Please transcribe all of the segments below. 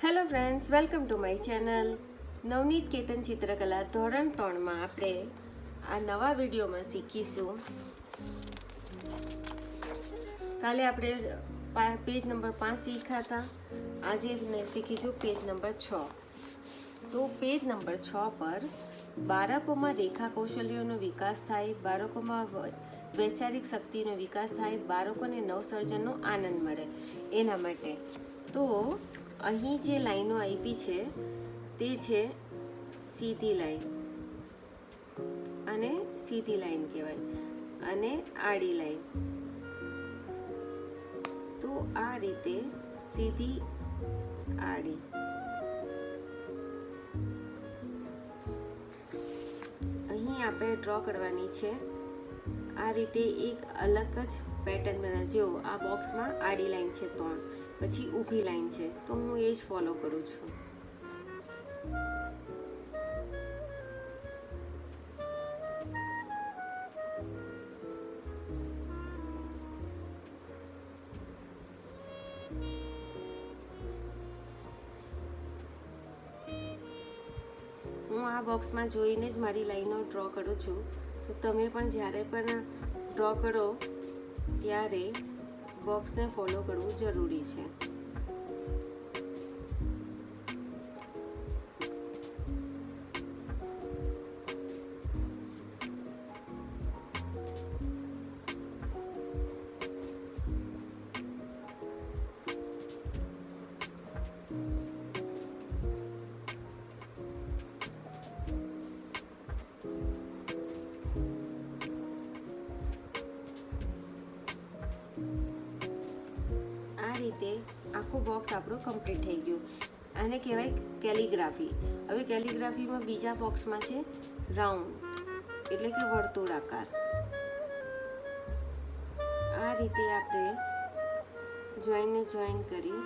Hello friends, welcome to my channel. Navneet Ketan ચિત્રકલા ધોરણ 3માં આપણે આ નવા વિડીયોમાં શીખીશું. કાલે આપણે પેજ નંબર 5 શીખ્યા હતા. આજે શીખીશું પેજ નંબર 6. તો પેજ નંબર 6 પર બાળકોમાં રેખા કૌશલ્યોનો વિકાસ થાય, બાળકોમાં વૈચારિક શક્તિનો વિકાસ થાય, બાળકોને નવસર્જનનો આનંદ મળે એના માટે. તો અહીં જે લાઈનો આપી છે તે છે સીધી લાઈન, અને સીધી લાઈન કહેવાય, અને આડી લાઈન. તો આ રીતે સીધી આડી અહીં આપણે ડ્રો કરવાની છે. આ રીતે એક અલગ જ પેટર્ન બનાવે. જો આ બોક્સમાં આડી લાઈન છે 3, પછી ઊભી લાઈન છે, તો હું એ જ ફોલો કરું છું. હું આ બોક્સમાં જોઈને જ મારી લાઈનો ડ્રો કરું છું. તો તમે પણ જ્યારે પણ ડ્રો કરો ત્યારે બોક્સને ફોલો કરવું જરૂરી છે. આ રીતે આખું બોક્સ આપણું કમ્પ્લીટ થઈ ગયું. આને કહેવાય કેલિગ્રાફી. હવે કેલિગ્રાફીમાં બીજા બોક્સમાં છે રાઉન્ડ, એટલે કે વર્તુળાકાર. આ રીતે આપણે જોઈનને જોઈન કરી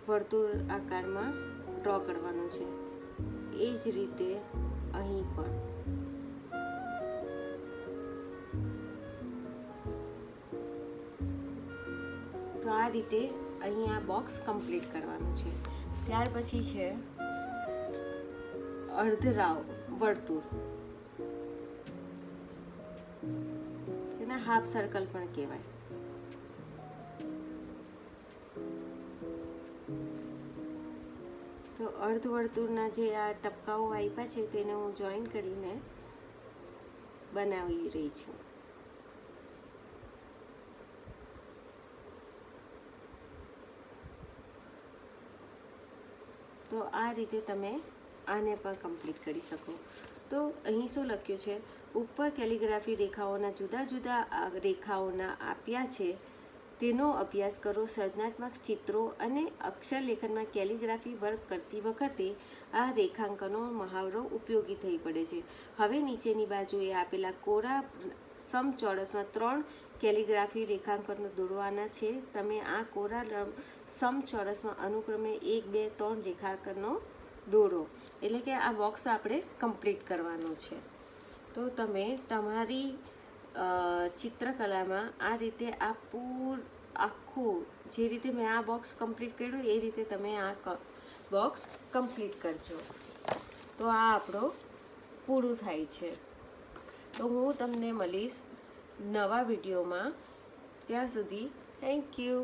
વર્તુળ આકારમાં ડ્રો કરવાનું છે. એ જ રીતે અહીં પણ. તો આ રીતે અહીં આ બોક્સ કમ્પ્લીટ કરવાનું છે. ત્યાર પછી છે અર્ધરાવ વર્તુળ, તેને હાફ સર્કલ પણ કહેવાય. તો અર્ધ વર્તુળના જે આ ટપકાઓ આપ્યા છે તેને હું જોઈન કરીને બનાવી રહી છું. તો આ રીતે તમે આને પણ કમ્પ્લીટ કરી શકો. તો અહીં શું લખ્યું છે? ઉપર કેલિગ્રાફી રેખાઓના જુદા જુદા રેખાઓના આપ્યા છે, તેનો અભ્યાસ કરો. સર્જનાત્મક ચિત્રો અને અક્ષરલેખનમાં કેલિગ્રાફી વર્ક કરતી વખતે આ રેખાંકનો મહાવરો ઉપયોગી થઈ પડે છે. હવે નીચેની બાજુએ આપેલા કોરા સમચોરસમાં 3 કેલિગ્રાફી રેખાંકનો દોરવાના છે. તમે આ કોરા સમચોરસમાં અનુક્રમે 1, 2, 3 રેખાંકનો દોરો. એટલે કે આ બોક્સ આપણે કમ્પ્લીટ કરવાનું છે. તો તમે તમારી ચિત્રકલામાં આ રીતે આખું જે રીતે મેં આ બોક્સ કમ્પ્લીટ કર્યું એ રીતે તમે આ બોક્સ કમ્પ્લીટ કરજો. તો આ આપણો પૂરું થાય છે. તો હું તમને મળીશ નવા વિડીયોમાં. ત્યાં સુધી થેન્ક યુ.